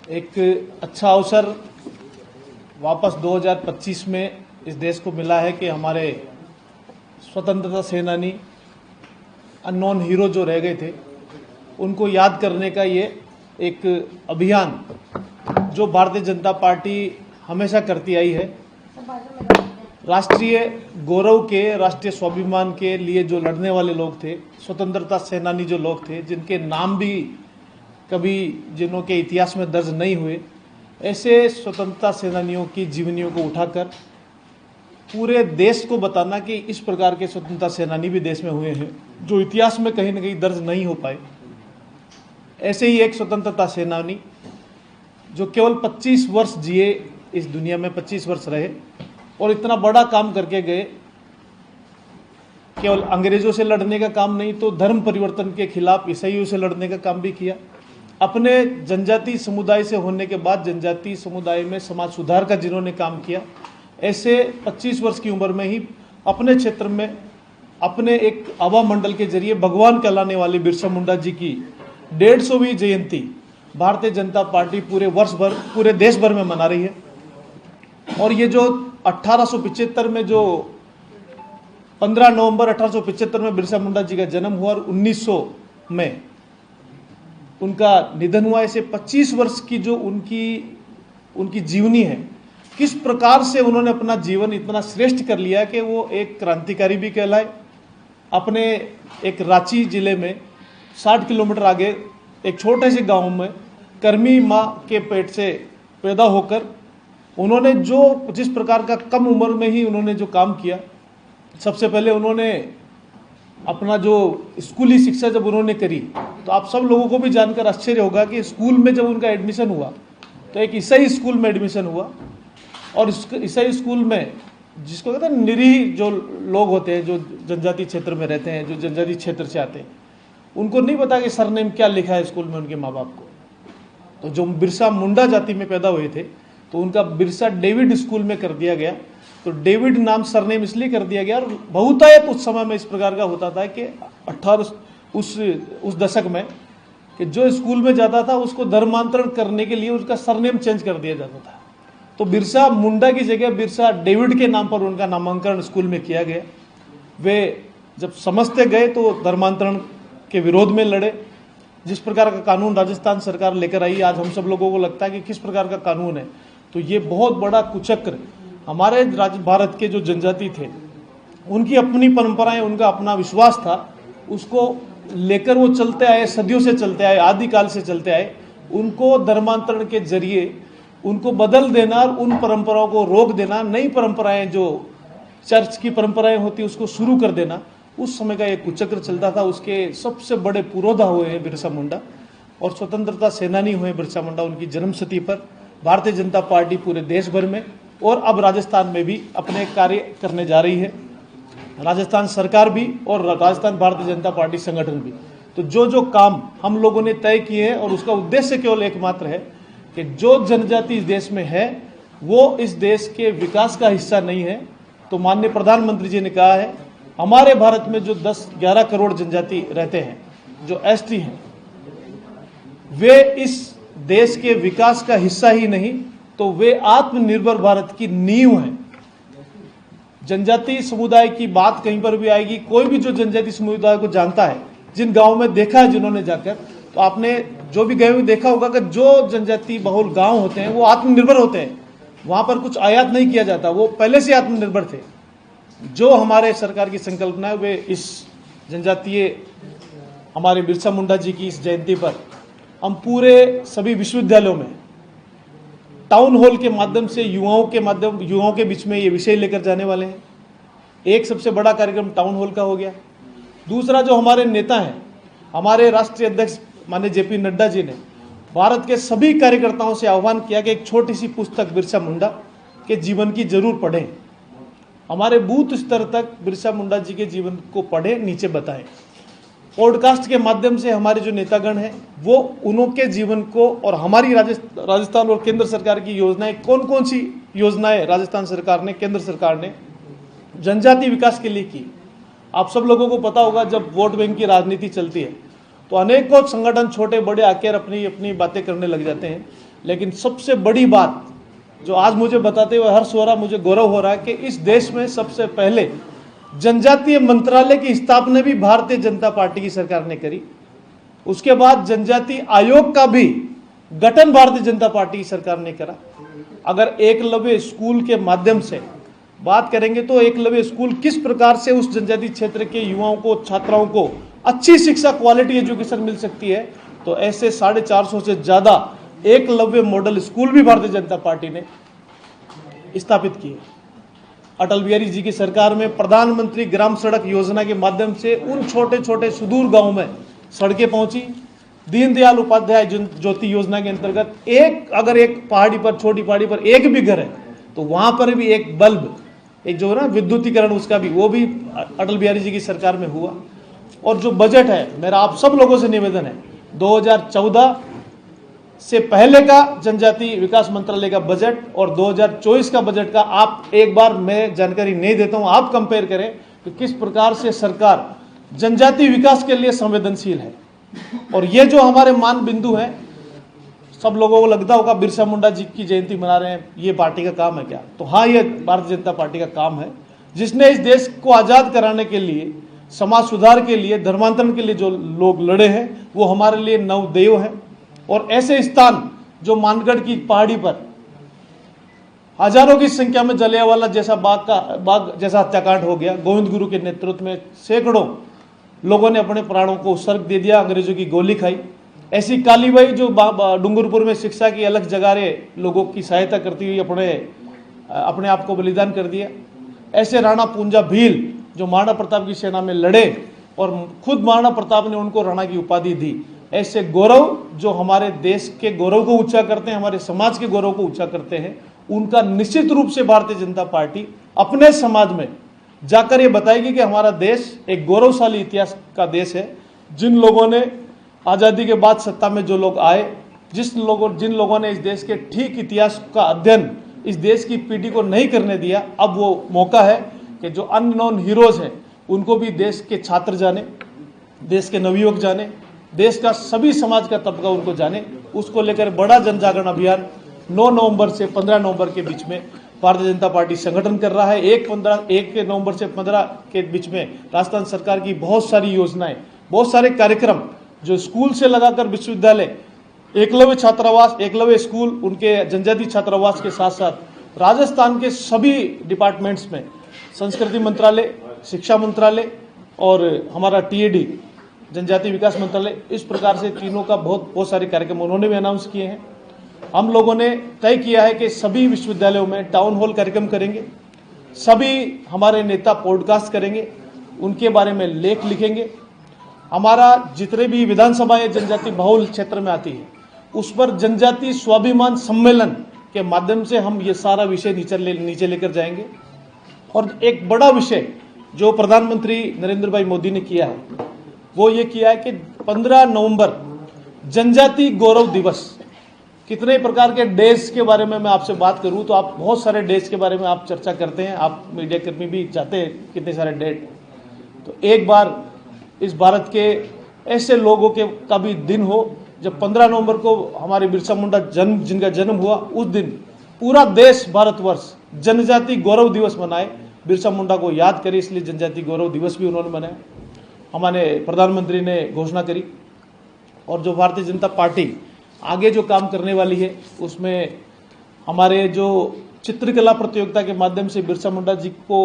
एक अच्छा अवसर वापस 2025 में इस देश को मिला है कि हमारे स्वतंत्रता सेनानी अननोन हीरो जो रह गए थे उनको याद करने का ये एक अभियान जो भारतीय जनता पार्टी हमेशा करती आई है। राष्ट्रीय गौरव के, राष्ट्रीय स्वाभिमान के लिए जो लड़ने वाले लोग थे, स्वतंत्रता सेनानी जो लोग थे, जिनके नाम भी कभी जिन्हों के इतिहास में दर्ज नहीं हुए, ऐसे स्वतंत्रता सेनानियों की जीवनियों को उठाकर पूरे देश को बताना कि इस प्रकार के स्वतंत्रता सेनानी भी देश में हुए हैं जो इतिहास में कहीं न कहीं दर्ज नहीं हो पाए। ऐसे ही एक स्वतंत्रता सेनानी जो केवल 25 वर्ष जिए, इस दुनिया में 25 वर्ष रहे और इतना बड़ा काम करके गए। केवल अंग्रेजों से लड़ने का काम नहीं तो धर्म परिवर्तन के खिलाफ ईसाइयों से लड़ने का काम भी किया। अपने जनजाति समुदाय से होने के बाद जनजाति समुदाय में समाज सुधार का जिन्होंने काम किया, ऐसे 25 वर्ष की उम्र में ही अपने क्षेत्र में अपने एक आभा मंडल के जरिए भगवान कहलाने वाले बिरसा मुंडा जी की 150वीं जयंती भारतीय जनता पार्टी पूरे देश भर में मना रही है। और ये जो 1875 में जो 15 नवंबर 1875 में बिरसा मुंडा जी का जन्म हुआ और 1900 में उनका निधन हुआ, ऐसे 25 वर्ष की जो उनकी जीवनी है, किस प्रकार से उन्होंने अपना जीवन इतना श्रेष्ठ कर लिया कि वो एक क्रांतिकारी भी कहलाए। अपने एक रांची जिले में 60 किलोमीटर आगे एक छोटे से गांव में कर्मी माँ के पेट से पैदा होकर उन्होंने जिस प्रकार का कम उम्र में ही उन्होंने जो काम किया, सबसे पहले उन्होंने अपना जो स्कूली शिक्षा जब उन्होंने करी तो आप सब लोगों को भी जानकर आश्चर्य होगा कि स्कूल में जब उनका एडमिशन हुआ तो एक ईसाई स्कूल में एडमिशन हुआ। और ईसाई स्कूल में जिसको कहते हैं निरीह जो लोग होते हैं, जो जनजाति क्षेत्र में रहते हैं, जो जनजाति क्षेत्र से आते हैं, उनको नहीं पता कि सरनेम क्या लिखा है स्कूल में उनके माँ बाप को। तो जो बिरसा मुंडा जाति में पैदा हुए थे तो उनका बिरसा डेविड स्कूल में कर दिया गया। तो डेविड नाम सरनेम इसलिए कर दिया गया। और बहुतायत उस समय में इस प्रकार का होता था कि उस दशक में कि जो स्कूल में जाता था उसको धर्मांतरण करने के लिए उसका सरनेम चेंज कर दिया जाता था। तो बिरसा मुंडा की जगह बिरसा डेविड के नाम पर उनका नामांकन स्कूल में किया गया। वे जब समझते गए तो धर्मांतरण के विरोध में लड़े। जिस प्रकार का कानून राजस्थान सरकार लेकर आई, आज हम सब लोगों को लगता है कि किस प्रकार का कानून है, तो ये बहुत बड़ा कुचक्र हमारे भारत के जो जनजाति थे उनकी अपनी परंपराएं, उनका अपना विश्वास था, उसको लेकर वो चलते आए, सदियों से चलते आए, आदिकाल से चलते आए। उनको धर्मांतरण के जरिए उनको बदल देना और उन परंपराओं को रोक देना, नई परंपराएं जो चर्च की परंपराएं होती उसको शुरू कर देना, उस समय का एक कुचक्र चलता था। उसके सबसे बड़े पुरोधा हुए हैं बिरसा मुंडा और स्वतंत्रता सेनानी हुए बिरसा मुंडा। उनकी जन्मशती पर भारतीय जनता पार्टी पूरे देश भर में और अब राजस्थान में भी अपने कार्य करने जा रही है। राजस्थान सरकार भी और राजस्थान भारतीय जनता पार्टी संगठन भी। तो जो काम हम लोगों ने तय किए हैं और उसका उद्देश्य केवल एकमात्र है कि जो जनजाति इस देश में है वो इस देश के विकास का हिस्सा नहीं है। तो माननीय प्रधानमंत्री जी ने कहा है, हमारे भारत में जो 10-11 करोड़ जनजाति रहते हैं, जो एसटी हैं, वे इस देश के विकास का हिस्सा ही नहीं तो वे आत्मनिर्भर भारत की नींव हैं। जनजाति समुदाय की बात कहीं पर भी आएगी, कोई भी जो जनजाति समुदाय को जानता है, जिन गांव में देखा है जिन्होंने जाकर, तो आपने जो भी गए हुए देखा होगा कि जो जनजाति बहुल गांव होते हैं वो आत्मनिर्भर होते हैं। वहां पर कुछ आयात नहीं किया जाता, वो पहले से आत्मनिर्भर थे। जो हमारे सरकार की संकल्पना है वे इस जनजातीय हमारे बिरसा मुंडा जी की इस जयंती पर हम पूरे सभी विश्वविद्यालयों में टाउन हॉल के माध्यम से युवाओं के बीच में ये विषय लेकर जाने वाले हैं। एक सबसे बड़ा कार्यक्रम टाउन हॉल का हो गया। दूसरा, जो हमारे नेता हैं, हमारे राष्ट्रीय अध्यक्ष माननीय जेपी नड्डा जी ने भारत के सभी कार्यकर्ताओं से आह्वान किया कि एक छोटी सी पुस्तक बिरसा मुंडा के जीवन की जरूर पढ़ें। हमारे बूथ स्तर तक बिरसा मुंडा जी के जीवन को पढ़ें, नीचे बताएं। पॉडकास्ट के माध्यम से हमारे जो नेतागण हैं वो उनके जीवन को और हमारी राजस्थान और केंद्र सरकार की योजनाएं, कौन कौन सी योजनाएं राजस्थान सरकार ने, केंद्र सरकार ने जनजाति विकास के लिए की। आप सब लोगों को पता होगा, जब वोट बैंक की राजनीति चलती है तो अनेकों संगठन छोटे बड़े आकर अपनी अपनी बातें करने लग जाते हैं। लेकिन सबसे बड़ी बात जो आज मुझे बताते हुए हर्ष हो रहा, मुझे गौरव हो रहा है कि इस देश में सबसे पहले जनजातीय मंत्रालय की स्थापना भी भारतीय जनता पार्टी की सरकार ने करी। उसके बाद जनजातीय आयोग का भी गठन भारतीय जनता पार्टी की सरकार ने करा। अगर एकलव्य स्कूल के माध्यम से बात करेंगे तो एकलव्य स्कूल किस प्रकार से उस जनजातीय क्षेत्र के युवाओं को, छात्राओं को अच्छी शिक्षा, क्वालिटी एजुकेशन मिल सकती है, तो ऐसे 450 से ज्यादा एकलव्य मॉडल स्कूल भी भारतीय जनता पार्टी ने स्थापित किए। अटल बिहारी जी की सरकार में प्रधानमंत्री ग्राम सड़क योजना के माध्यम से उन छोटे छोटे सुदूर गांव में सड़कें पहुंची। दीनदयाल उपाध्याय ज्योति योजना के अंतर्गत अगर एक पहाड़ी पर, छोटी पहाड़ी पर एक भी घर है तो वहां पर भी एक बल्ब, एक जो ना विद्युतीकरण, उसका भी, वो भी अटल बिहारी जी की सरकार में हुआ। और जो बजट है, मेरा आप सब लोगों से निवेदन है, 2014 से पहले का जनजातीय विकास मंत्रालय का बजट और 2024 का बजट का आप एक बार, मैं जानकारी नहीं देता हूं, आप कंपेयर करें कि किस प्रकार से सरकार जनजातीय विकास के लिए संवेदनशील है। और ये जो हमारे मान बिंदु है, सब लोगों को लगता होगा बिरसा मुंडा जी की जयंती मना रहे हैं, ये पार्टी का काम है क्या? तो हाँ, ये भारतीय जनता पार्टी का काम है, जिसने इस देश को आजाद कराने के लिए, समाज सुधार के लिए, धर्मांतरण के लिए जो लोग लड़े हैं, वो हमारे लिए नवदेव हैं। और ऐसे स्थान जो मानगढ़ की पहाड़ी पर हजारों की संख्या में जलियांवाला जैसा बाग जैसा हत्याकांड हो गया, गोविंद गुरु के नेतृत्व में सैकड़ों लोगों ने अपने प्राणों को उत्सर्ग दे दिया, अंग्रेजों की गोली खाई। ऐसी कालीबाई जो डूंगरपुर में शिक्षा की अलग जगह लोगों की सहायता करती हुई अपने आप को बलिदान कर दिया। ऐसे राणा पूंजा भील जो महाराणा प्रताप की सेना में लड़े और खुद महाराणा प्रताप ने उनको राणा की उपाधि दी। ऐसे गौरव जो हमारे देश के गौरव को ऊंचा करते हैं, हमारे समाज के गौरव को ऊंचा करते हैं, उनका निश्चित रूप से भारतीय जनता पार्टी अपने समाज में जाकर ये बताएगी कि हमारा देश एक गौरवशाली इतिहास का देश है। जिन लोगों ने आज़ादी के बाद सत्ता में जो लोग आए, जिन लोगों ने इस देश के ठीक इतिहास का अध्ययन इस देश की पीढ़ी को नहीं करने दिया, अब वो मौका है कि जो अननोन हीरोज हैं उनको भी देश के छात्र जाने, देश के नवयुवक जाने, देश का सभी समाज का तबका उनको जाने। उसको लेकर बड़ा जन जागरण अभियान 9 नवंबर से 15 नवंबर के बीच में भारतीय जनता पार्टी संगठन कर रहा है। 1 नवंबर से 15 के बीच में राजस्थान सरकार की बहुत सारी योजनाएं, बहुत सारे कार्यक्रम जो स्कूल से लगाकर विश्वविद्यालय, एकलव्य छात्रावास, एकलव्य स्कूल, उनके जनजातीय छात्रावास के साथ साथ राजस्थान के सभी डिपार्टमेंट्स में, संस्कृति मंत्रालय, शिक्षा मंत्रालय और हमारा TAD जनजातीय विकास मंत्रालय, इस प्रकार से तीनों का बहुत सारे कार्यक्रम उन्होंने भी अनाउंस किए हैं। हम लोगों ने तय किया है कि सभी विश्वविद्यालयों में टाउन हॉल कार्यक्रम करेंगे, सभी हमारे नेता पॉडकास्ट करेंगे, उनके बारे में लेख लिखेंगे। हमारा जितने भी विधानसभाएं जनजातीय बहुल क्षेत्र में आती है, उस पर जनजातीय स्वाभिमान सम्मेलन के माध्यम से हम ये सारा विषय नीचे लेकर जाएंगे। और एक बड़ा विषय जो प्रधानमंत्री नरेंद्र भाई मोदी ने किया है, वो ये किया है कि 15 नवंबर जनजातीय गौरव दिवस। कितने प्रकार के डेज के बारे में मैं आपसे बात करूं तो आप बहुत सारे डेज के बारे में आप चर्चा करते हैं, आप मीडिया कर्मी भी चाहते हैं कितने सारे डेट। तो एक बार इस भारत के ऐसे लोगों के का भी दिन हो जब 15 नवंबर को हमारे बिरसा मुंडा जिनका जन्म हुआ, उस दिन पूरा देश, भारतवर्ष जनजातीय गौरव दिवस मनाए, बिरसा मुंडा को याद करे, इसलिए जनजातीय गौरव दिवस भी उन्होंने मनाया। हमारे प्रधानमंत्री ने घोषणा करी। और जो भारतीय जनता पार्टी आगे जो काम करने वाली है, उसमें हमारे जो चित्रकला प्रतियोगिता के माध्यम से बिरसा मुंडा जी को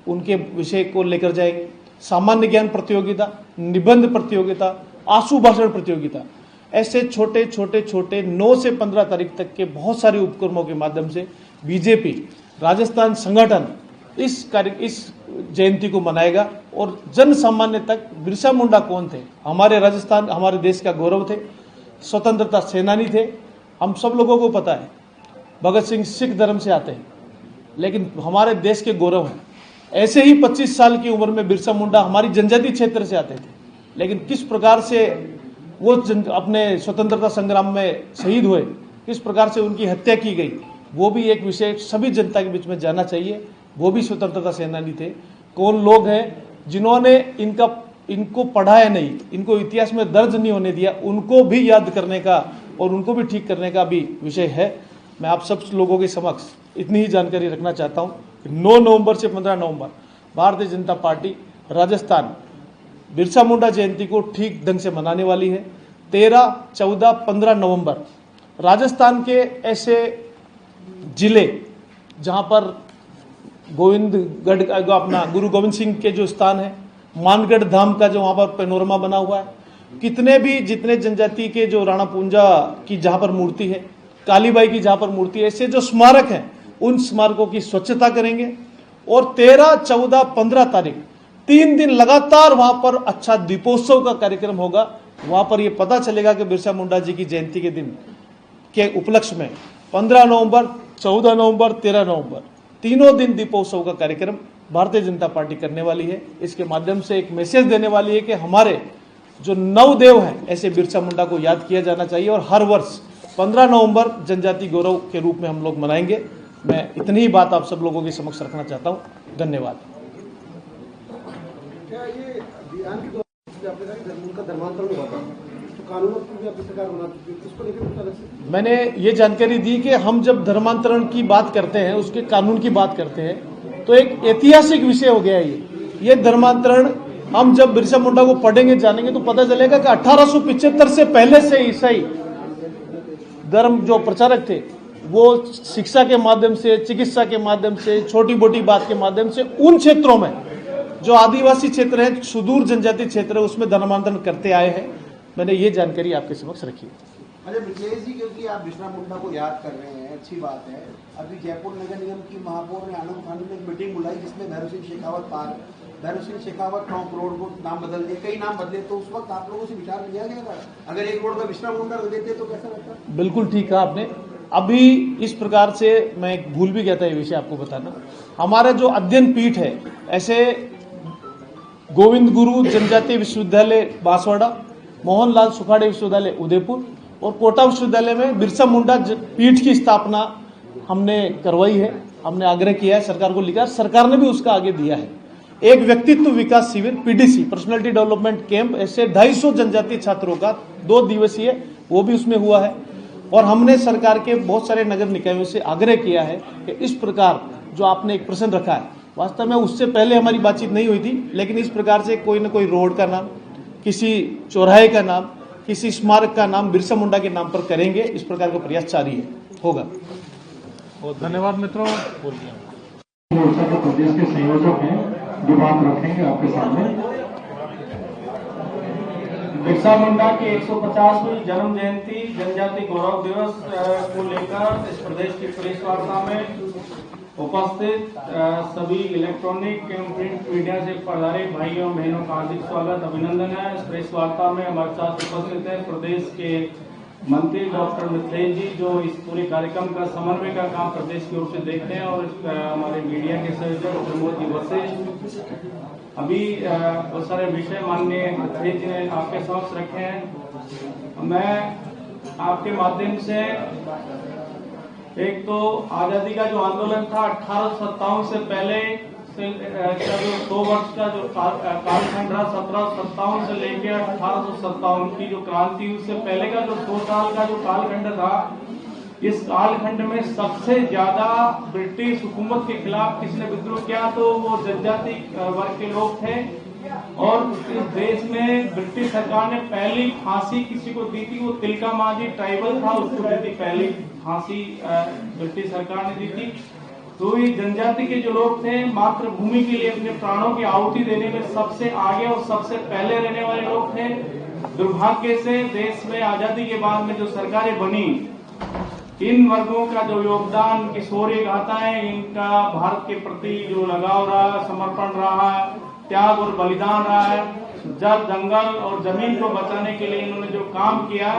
उनके विषय को लेकर जाएंगे, सामान्य ज्ञान प्रतियोगिता, निबंध प्रतियोगिता, आशु भाषण प्रतियोगिता, ऐसे छोटे छोटे 9 से 15 तारीख तक के बहुत सारे उपक्रमों के माध्यम से बीजेपी राजस्थान संगठन इस जयंती को मनाएगा। और जन सामान्य तक बिरसा मुंडा कौन थे, हमारे राजस्थान, हमारे देश का गौरव थे, स्वतंत्रता सेनानी थे, हम सब लोगों को पता है। भगत सिंह सिख धर्म से आते हैं, लेकिन हमारे देश के गौरव हैं। ऐसे ही 25 साल की उम्र में बिरसा मुंडा हमारी जनजातीय क्षेत्र से आते थे, लेकिन किस प्रकार से वो अपने स्वतंत्रता संग्राम में शहीद हुए, किस प्रकार से उनकी हत्या की गई, वो भी एक विषय सभी जनता के बीच में जाना चाहिए। वो भी स्वतंत्रता सेनानी थे। कौन लोग हैं जिन्होंने इनको पढ़ाया नहीं, इनको इतिहास में दर्ज नहीं होने दिया, उनको भी याद करने का और उनको भी ठीक करने का भी विषय है। मैं आप सब लोगों के समक्ष इतनी ही जानकारी रखना चाहता हूँ कि 9 नवंबर से 15 नवंबर भारतीय जनता पार्टी राजस्थान बिरसा मुंडा जयंती को ठीक ढंग से मनाने वाली है। 13, 14, 15 नवंबर राजस्थान के ऐसे जिले जहां पर गोविंदगढ़ का अपना गुरु गोविंद सिंह के जो स्थान है, मानगढ़ धाम का जो वहां पर पैनोरमा बना हुआ है, कितने भी जितने जनजाति के जो राणा पूंजा की जहां पर मूर्ति है, कालीबाई की जहां पर मूर्ति है, ऐसे जो स्मारक हैं उन स्मारकों की स्वच्छता करेंगे। और 13, 14, 15 तारीख 3 दिन लगातार वहां पर अच्छा दीपोत्सव का कार्यक्रम होगा। वहां पर यह पता चलेगा कि बिरसा मुंडा जी की जयंती के दिन के उपलक्ष्य में 15 नवंबर, 14 नवंबर, 13 नवंबर तीनों दिन दीपोत्सव का कार्यक्रम भारतीय जनता पार्टी करने वाली है। इसके माध्यम से एक मैसेज देने वाली है कि हमारे जो नवदेव हैं ऐसे बिरसा मुंडा को याद किया जाना चाहिए और हर वर्ष 15 नवंबर जनजाति गौरव के रूप में हम लोग मनाएंगे। मैं इतनी ही बात आप सब लोगों के समक्ष रखना चाहता हूँ। धन्यवाद। क्या ये अभियान के दौरान आपने कहा कि उनका धर्मांतरण हुआ था, तो कानून की आपकी सरकार होना चाहिए, इसको लेकर मैंने ये जानकारी दी कि हम जब धर्मांतरण की बात करते हैं, उसके कानून की बात करते हैं, तो एक ऐतिहासिक विषय हो गया है ये धर्मांतरण। हम जब बिरसा मुंडा को पढ़ेंगे जानेंगे तो पता चलेगा कि 1875 से पहले से ईसाई धर्म जो प्रचारक थे वो शिक्षा के माध्यम से, चिकित्सा के माध्यम से, छोटी मोटी बात के माध्यम से उन क्षेत्रों में जो आदिवासी क्षेत्र है, सुदूर जनजाति क्षेत्र है, उसमें धर्मांतरण करते आए हैं। मैंने ये जानकारी आपके समक्ष रखी है। अरे मिथिलेश जी, क्योंकि आप बिरसा मुंडा को याद कर रहे हैं, अच्छी बात है। अभी जयपुर नगर निगम की महापौर ने आनंद फानू में एक मीटिंग बुलाई जिसमें भैरव सिंह शेखावत टोंक रोड को नाम बदल दिया, कई नाम बदले, तो उस वक्त आप लोगों से विचार लिया गया था अगर एक रोड का बिरसा मुंडा देते तो कैसा रहता? बिल्कुल ठीक कहा आपने। अभी इस प्रकार से मैं भूल भी गया था ये विषय आपको बताना। हमारा जो अध्ययन पीठ है, ऐसे गोविंद गुरु जनजातीय विश्वविद्यालय बांसवाड़ा, मोहनलाल सुखाड़े विश्वविद्यालय उदयपुर और कोटा विश्वविद्यालय में बिरसा मुंडा पीठ की स्थापना हमने करवाई है। हमने आग्रह किया है, सरकार को लिखा, सरकार ने भी उसका आगे दिया है। एक व्यक्तित्व विकास शिविर पीडीसी पर्सनालिटी डेवलपमेंट कैंप ऐसे 250 जनजातीय छात्रों का 2 दिवसीय वो भी उसमें हुआ है। और हमने सरकार के बहुत सारे नगर निकायों से आग्रह किया है कि इस प्रकार जो आपने एक प्रश्न रखा है, वास्तव में उससे पहले हमारी बातचीत नहीं हुई थी, लेकिन इस प्रकार से कोई न कोई रोड का नाम, किसी चौराहे का नाम, किसी स्मारक का नाम बिरसा मुंडा के नाम पर करेंगे। इस प्रकार का प्रयास जारी होगा। बहुत धन्यवाद मित्रों। मोर्चा के प्रदेश के संयोजक हैं जो बात रखेंगे आपके सामने। बिरसा मुंडा की 150वीं जन्म जयंती जनजाति गौरव दिवस को लेकर इस प्रदेश की प्रेस वार्ता में उपस्थित सभी इलेक्ट्रॉनिक एवं प्रिंट मीडिया से पधारे भाइयों बहनों का हार्दिक स्वागत, अभिनंदन है। इस प्रेस वार्ता में हमारे साथ उपस्थित है प्रदेश के मंत्री डॉक्टर मिथिलेश जी, जो इस पूरे कार्यक्रम का समन्वय का काम प्रदेश की ओर से देखते हैं, और हमारे मीडिया के संयोजक प्रमोद जी वशिष्ठ। अभी बहुत सारे विषय माननीय मिथिलेश जी ने आपके समक्ष रखे हैं। मैं आपके माध्यम से एक तो आजादी का जो आंदोलन था 1857 से पहले से जो 2 वर्ष का जो कालखंड रहा 1757 से लेकर 1857 की जो क्रांति, उससे पहले का जो 2 साल का जो कालखंड था, इस कालखंड में सबसे ज्यादा ब्रिटिश हुकूमत के खिलाफ किसने विद्रोह किया तो वो जनजाति वर्ग के लोग थे। और इस देश में ब्रिटिश सरकार ने पहली फांसी किसी को दी थी, वो तिलका मांझी ट्राइबल था, उसको दी थी पहली फांसी ब्रिटिश सरकार ने दी थी। तो ये जनजाति के जो लोग थे मातृभूमि के लिए अपने प्राणों की आहुति देने में सबसे आगे और सबसे पहले रहने वाले लोग थे। दुर्भाग्य से देश में आजादी के बाद में जो सरकारें बनी, इन वर्गों का जो योगदान, किशोरी गाथाएं, इनका भारत के प्रति जो लगाव रहा, समर्पण रहा, त्याग और बलिदान रहा है, जल, जंगल और जमीन को बचाने के लिए इन्होंने जो काम किया,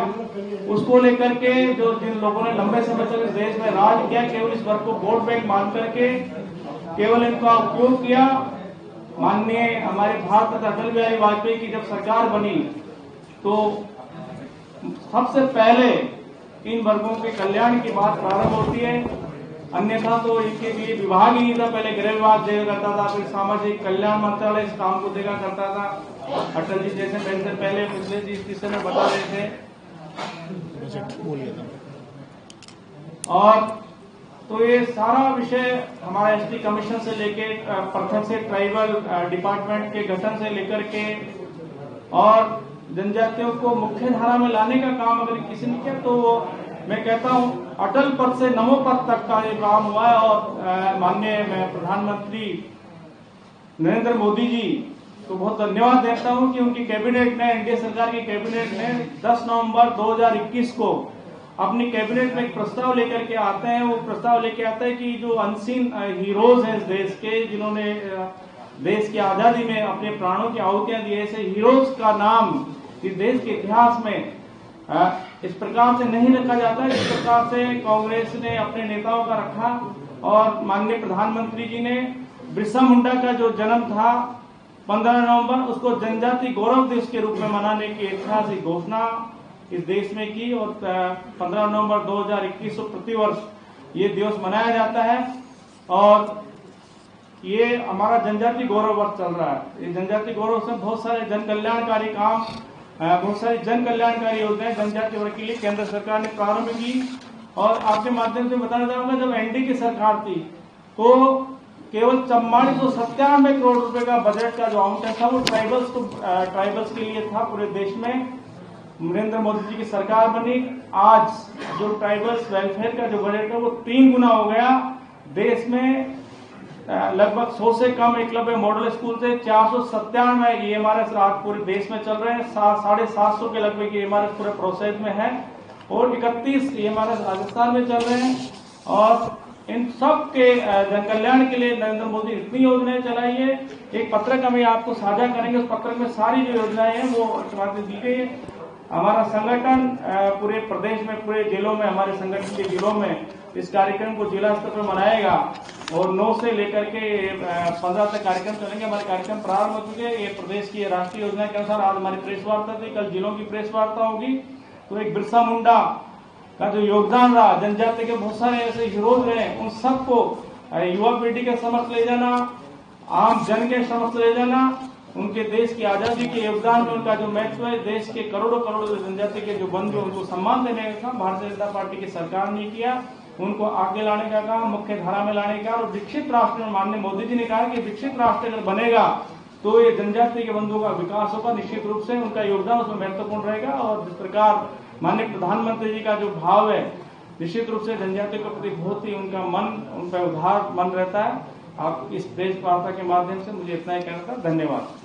उसको लेकर के जो जिन लोगों ने लंबे समय तक इस देश में राज किया, केवल इस वर्ग को वोट बैंक मान करके केवल इनका उपयोग किया। माननीय हमारे भारत तथा अटल बिहारी वाजपेयी की जब सरकार बनी तो सबसे पहले इन वर्गों के कल्याण की बात प्रारंभ होती है, अन्यथा तो इनके लिए विभाग ही नहीं था। पहले गृह विभाग देखा करता था, फिर सामाजिक कल्याण मंत्रालय इस काम को देखा करता था। अटल जी जैसे पहले मिथिलेश जी इस किस्से में बता रहे थे प्रेजेंट बोलिए। और तो ये सारा विषय हमारा एसटी कमीशन से लेके प्रथम से ट्राइबल डिपार्टमेंट के गठन से लेकर के और जनजातियों को मुख्य धारा में लाने का काम अगर किसी ने किया तो वो मैं कहता हूं अटल पद से नमो पद तक का ये काम हुआ है। और माननीय मैं प्रधानमंत्री नरेंद्र मोदी जी को बहुत धन्यवाद देता हूं कि उनकी कैबिनेट ने, एनडीए सरकार की कैबिनेट ने 10 नवंबर 2021 को अपनी कैबिनेट में एक प्रस्ताव लेकर के आते हैं। वो प्रस्ताव लेके आता है कि जो अनसीन हीरोज हैं इस देश के, जिन्होंने देश की आजादी में अपने प्राणों की आहुतियां दी, ऐसे हीरोज का नाम इस देश के इतिहास में इस प्रकार से नहीं रखा जाता जिस प्रकार से कांग्रेस ने अपने नेताओं का रखा। और माननीय प्रधानमंत्री जी ने बिरसा मुंडा का जो जन्म था 15 नवंबर, उसको जनजाति गौरव दिवस के रूप में मनाने की ऐतिहासिक घोषणा इस देश में की। और 15 नवंबर 2021 को प्रतिवर्ष ये दिवस मनाया जाता है। और ये हमारा जनजाति गौरव वर्ष चल रहा है। ये जनजाति गौरव से बहुत सारे जन कल्याणकारी काम, बहुत सारी जन कल्याणकारी योजनाएं जनजाति वर्ग के लिए केंद्र सरकार ने प्रारंभ की। और आपके माध्यम से बताना चाहूंगा, जब एनडीए की सरकार थी तो केवल 4497 करोड़ रुपए का बजट का जो अमाउंट था वो ट्राइबल्स के लिए था पूरे देश में। नरेंद्र मोदी जी की सरकार बनी, आज जो ट्राइबल्स वेलफेयर का जो बजट है वो 3 गुना हो गया। देश में लगभग 100 से कम एकलव्य मॉडल स्कूल से 497 ईएमआरएस आज पूरे देश में चल रहे हैं। 750 के लगभग ईएमआरएस पूरे प्रोसेस में है और 31 ईएमआरएस राजस्थान में चल रहे हैं। और इन सब के जन कल्याण के लिए नरेंद्र मोदी इतनी योजनाएं चलाई है। एक पत्रक हम आपको साझा करेंगे, उस पत्रक में सारी जो योजनाएं हैं वो दी गई है। हमारा संगठन पूरे प्रदेश में, पूरे जिलों में, हमारे संगठन के जिलों में इस कार्यक्रम को जिला स्तर पर मनाएगा और 9 से लेकर के 15 तक कार्यक्रम चलेंगे। हमारे कार्यक्रम प्रारंभ हो चुके हैं। ये प्रदेश की राष्ट्रीय योजना के अनुसार आज हमारी प्रेस वार्ता थी, कल जिलों की प्रेस वार्ता होगी। तो एक बिरसा मुंडा का जो योगदान रहा, जनजाति के बहुत सारे ऐसे हीरोज रहे, उन सबको युवा पीढ़ी के समक्ष ले जाना, आम जन के समक्ष ले जाना, उनके देश की आजादी के योगदान में उनका जो महत्व है, देश के करोड़ों जनजाति के जो बंधु उनको सम्मान देने का काम भारतीय जनता पार्टी की सरकार ने किया। उनको आगे लाने का काम, मुख्य धारा में लाने का। और विकसित राष्ट्र में माननीय मोदी जी ने कहा कि विकसित राष्ट्र अगर बनेगा तो ये जनजाति के बंधुओं का विकास होगा, निश्चित रूप से उनका योगदान उसमें महत्वपूर्ण रहेगा। और जिस प्रकार माननीय प्रधानमंत्री जी का जो भाव है, निश्चित रूप से जनजाति के प्रति बहुत ही उनका मन, उन पर उदार मन रहता है। आप इस प्रेस वार्ता के माध्यम से मुझे इतना ही कहना था। धन्यवाद।